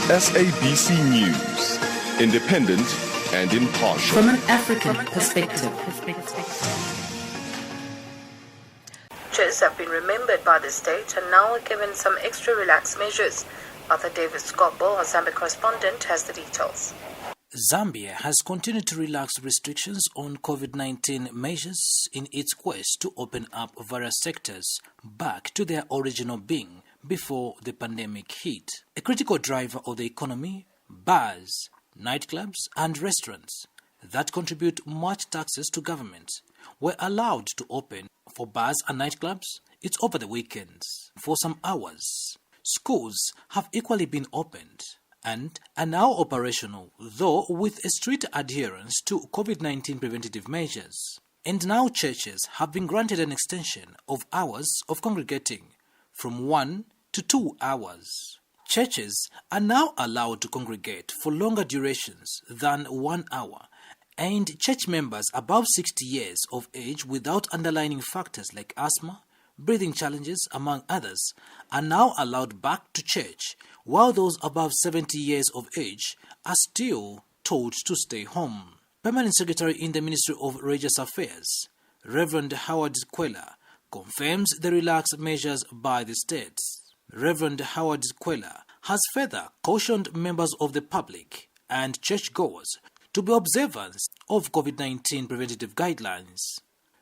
SABC News, independent and impartial. From an African perspective. Churches have been remembered by the state and now are given some extra relaxed measures. Arthur Davis Skopo, our Zambia correspondent, has the details. Zambia has continued to relax restrictions on COVID-19 measures in its quest to open up various sectors back to their original being before the pandemic hit. A critical driver of the economy, bars, nightclubs and restaurants that contribute much taxes to government were allowed to open. For bars and nightclubs, it's over the weekends for some hours. Schools have equally been opened and are now operational, though with a strict adherence to COVID-19 preventative measures. And now churches have been granted an extension of hours of congregating from 1 to 2 hours. Churches are now allowed to congregate for longer durations than 1 hour, and church members above 60 years of age without underlying factors like asthma, breathing challenges, among others, are now allowed back to church, while those above 70 years of age are still told to stay home. Permanent Secretary in the Ministry of Religious Affairs, Reverend Howard Kwela, confirms the relaxed measures by the state. Reverend Howard Kwela has further cautioned members of the public and churchgoers to be observant of COVID-19 preventative guidelines.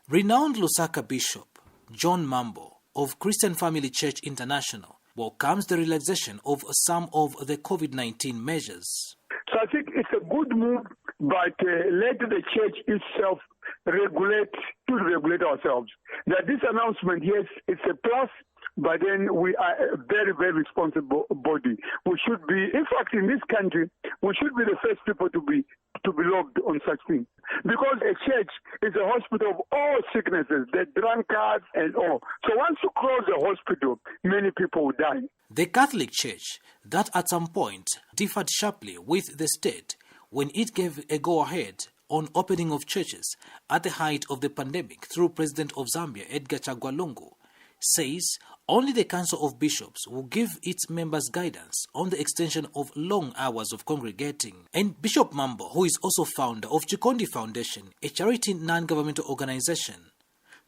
Renowned Lusaka Bishop John Mambo of Christian Family Church International welcomes the relaxation of some of the COVID-19 measures. So I think it's a good move, but let the church itself regulate ourselves. That this announcement, yes, it's a plus, but then we are a very, very responsible body. We should be, in fact, in this country, we should be the first people to be logged on such things. Because a church is a hospital of all sicknesses, the drunkards and all. So once you close the hospital, many people will die. The Catholic Church, that at some point differed sharply with the state when it gave a go-ahead on opening of churches at the height of the pandemic through President of Zambia, Edgar Chagwa Lungu, says only the Council of Bishops will give its members guidance on the extension of long hours of congregating. And Bishop Mambo, who is also founder of Chikondi Foundation, a charity non-governmental organization,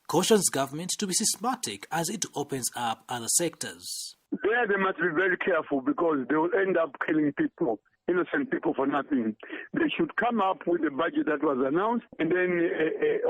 cautions government to be systematic as it opens up other sectors. There they must be very careful because they will end up killing people, innocent people for nothing. They should come up with a budget that was announced and then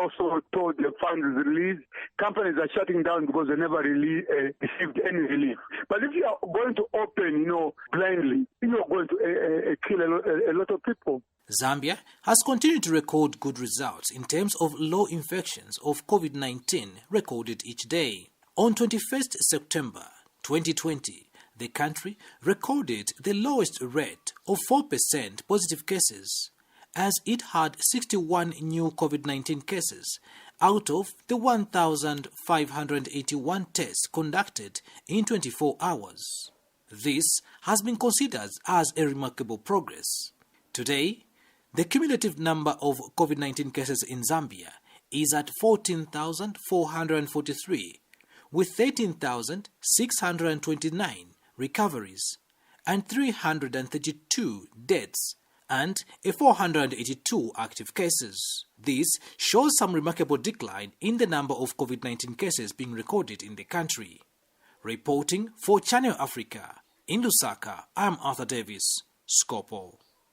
also told the funds released. Companies are shutting down because they never really received any relief. But if you are going to open, blindly, you are going to kill a lot of people. Zambia has continued to record good results in terms of low infections of COVID-19 recorded each day. On 21st September 2020, the country recorded the lowest rate of 4% positive cases, as it had 61 new COVID-19 cases out of the 1,581 tests conducted in 24 hours. This has been considered as a remarkable progress. Today, the cumulative number of COVID-19 cases in Zambia is at 14,443, with 13,629 recoveries and 332 deaths and 482 active cases. This shows some remarkable decline in the number of COVID-19 cases being recorded in the country. Reporting for Channel Africa, in Lusaka, I'm Arthur Davis Skopo.